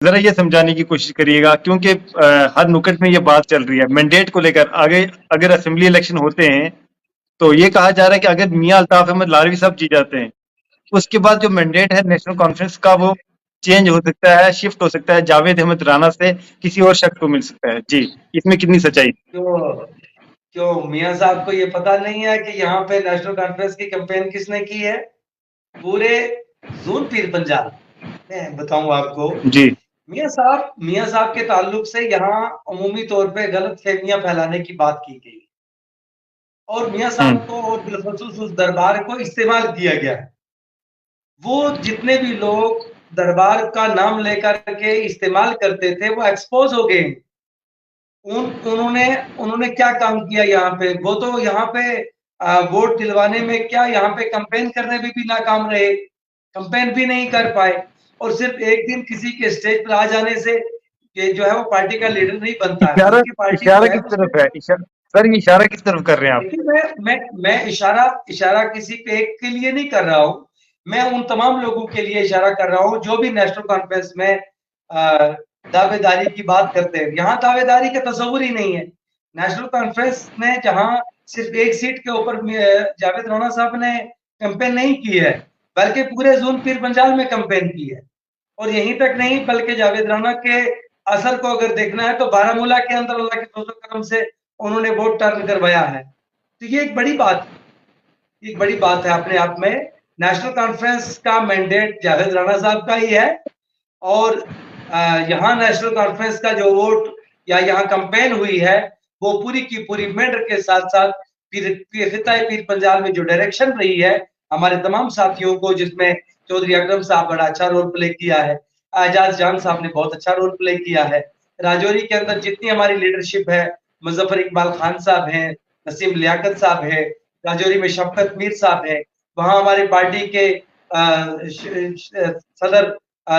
जरा ये समझाने की कोशिश करिएगा, क्योंकि हर नुक्कड़ में ये बात चल रही है मैंडेट को लेकर। आगे अगर असेंबली इलेक्शन होते हैं तो ये कहा जा रहा है कि अगर मियां अल्ताफ अहमद लारवी साहब जीत जाते हैं, उसके बाद जो मैंडेट है नेशनल कॉन्फ्रेंस का वो चेंज हो सकता है, शिफ्ट हो सकता है, जावेद अहमद राणा से किसी और शख्स को मिल सकता है। जी, इसमें कितनी सच्चाई? क्यों क्यों मियां साहब को ये पता नहीं है कि यहाँ पे नेशनल कॉन्फ्रेंस की कैंपेन किसने की है? पूरे जोन पीर पंजाब, मैं बताऊं आपको। जी। मियां साहब के ताल्लुक से यहाँ अमूमी तौर पे गलत फहमियां फैलाने की बात की गई और मियां साहब को और बिलखसूस उस दरबार को इस्तेमाल किया गया। वो जितने भी लोग दरबार का नाम लेकर के इस्तेमाल करते थे वो एक्सपोज हो गए। उन्होंने उन्होंने क्या काम किया यहाँ पे? वो तो यहाँ पे वोट दिलवाने में क्या, यहाँ पे कंपेन करने में भी नाकाम रहे, कंपेन भी नहीं कर पाए और सिर्फ एक दिन किसी के स्टेज पर आ जाने से ये जो है वो पार्टी का लीडर नहीं बनता है। इशारा उनकी पार्टी इशारा जो है किस उसमें, तरफ है? सर ये इशारा किस तरफ कर रहे हैं आप? देखिए मैं इशारा इशारा किसी पे एक के लिए नहीं कर रहा हूँ। मैं उन तमाम लोगों के लिए इशारा कर रहा हूँ जो भी नेशनल कॉन्फ्रेंस में दावेदारी की बात करते हैं। यहाँ दावेदारी का तस्वुर ही नहीं है। नेशनल कॉन्फ्रेंस ने जहाँ सिर्फ एक सीट के ऊपर जावेद राणा साहब ने कैंपेन नहीं की है, बल्कि पूरे जोन पीर पंजाल में कैंपेन की है। और यहीं तक नहीं, बल्कि जावेद राणा के असर को अगर देखना है तो बारामूला के अंदर अल्लाह के फजल करम से उन्होंने वोट टर्न करवाया है। तो ये एक बड़ी बात, एक बड़ी बात है अपने आप में। नेशनल कॉन्फ्रेंस का मैंडेट जावेद राणा साहब का ही है और यहाँ नेशनल कॉन्फ्रेंस का जो वोट या यहाँ कैंपेन हुई है वो पूरी की पूरी मेंढर के साथ साथ पीर पंजाब में जो डायरेक्शन रही है हमारे तमाम साथियों को, जिसमें चौधरी अकरम साहब बड़ा अच्छा रोल प्ले किया है, एजाज जान साहब ने बहुत अच्छा रोल प्ले किया है, राजौरी के अंदर जितनी हमारी लीडरशिप है, मुजफ्फर इकबाल खान साहब हैं, नसीम लियाकत साहब है, राजौरी में शफकत मीर साहब है, वहां हमारी पार्टी के सदर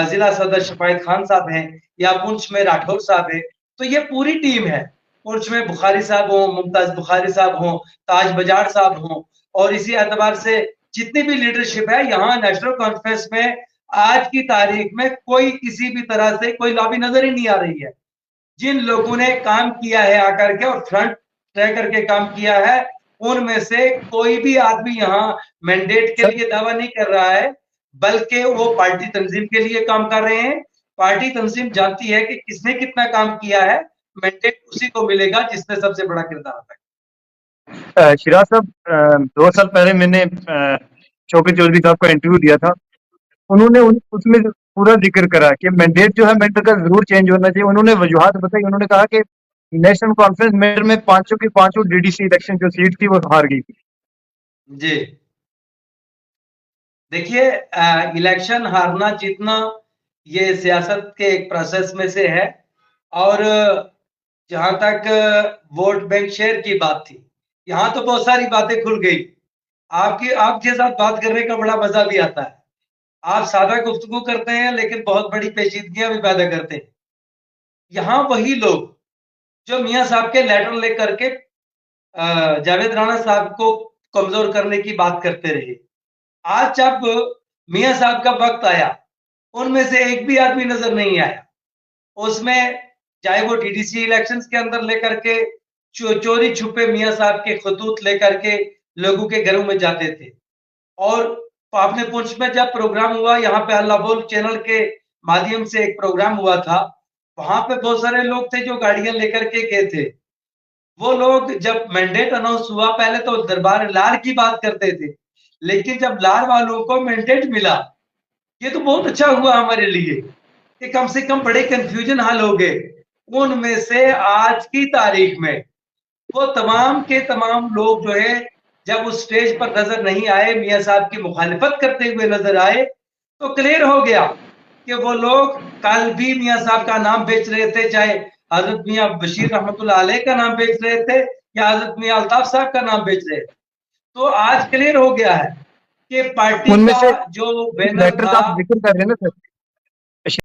जिला सदर शफायत खान साहब हैं, या पुंछ में राठौर साहब है। तो ये पूरी टीम है। पुंछ में बुखारी साहब हो, मुमताज बुखारी साहब हो, ताज बजाड़ साहब हो, और इसी एतबार से जितनी भी लीडरशिप है यहाँ नेशनल कॉन्फ्रेंस में आज की तारीख में कोई किसी भी तरह से कोई लॉबी नजर ही नहीं आ रही है। जिन लोगों ने काम किया है आकर के और फ्रंट रह करके काम किया है, उनमें से कोई भी आदमी यहाँ मैंडेट के लिए दावा नहीं कर रहा है, बल्कि वो पार्टी तंजीम के लिए काम कर रहे हैं। पार्टी तंजीम जानती है कि किसने कितना काम किया है, मैंडेट उसी को मिलेगा जिसने सबसे बड़ा किरदार अदा किया। शिराज साहब, 2 साल पहले मैंने शौकत चौधरी साहब का इंटरव्यू दिया था। उन्होंने उसमें पूरा जिक्र करा कि मैंडेट जो है मेंटर का जरूर चेंज होना चाहिए। उन्होंने वजूहत बताई। उन्होंने कहा कि नेशनल कॉन्फ्रेंस मेंटर में 500 की 500 डीडीसी इलेक्शन जो सीट थी वो हार गई थी। जी देखिए, इलेक्शन हारना जीतना ये सियासत के एक प्रोसेस में से है। और जहां तक वोट बैंक शेयर की बात थी, यहाँ तो बहुत सारी बातें खुल गई। आपके साथ बात करने का बड़ा मजा भी आता है। आप सादा गुफ्तगू करते हैं लेकिन बहुत बड़ी पेचीदगियां भी पैदा करते हैं। यहाँ वही लोग जो मियां साहब के लेटर लेकर के जावेद राणा साहब को कमजोर करने की बात करते रहे, आज जब मियां साहब का वक्त आया, उनमें से एक भी आदमी नजर नहीं आया। उसमें चाहे वो डीडीसी इलेक्शंस के अंदर लेकर के चोरी छुपे मियां साहब के खतूत लेकर के लोगों के घरों में जाते थे। और आपने पुंछ में जब प्रोग्राम हुआ, यहाँ पे अल्लाह बोल चैनल के माध्यम से एक प्रोग्राम हुआ था, वहां पे बहुत सारे लोग थे जो गाड़ियां लेकर के गए थे। वो लोग जब मैंडेट अनाउंस हुआ, पहले तो दरबार लार की बात करते थे, लेकिन जब लार वालों को मैंडेट मिला, ये तो बहुत अच्छा हुआ हमारे लिए कि कम से कम बड़े कंफ्यूजन हल हो गए। उनमें से आज की तारीख में वो तमाम के तमाम लोग जो है जब उस स्टेज पर नजर नहीं आए, मियां साहब की मुखालिफत करते हुए नजर आए, तो क्लियर हो गया कि वो लोग कल भी मियां साहब का नाम बेच रहे थे, चाहे हजरत मियां बशीर रहमतुल्लाह अलैह का नाम बेच रहे थे या हजरत मियां अल्ताफ साहब का नाम बेच रहे थे। तो आज क्लियर हो गया है कि पार्टी उनमें का से जो बैनर लेटर था, का आप जिक्र कर रहे हैं ना सर,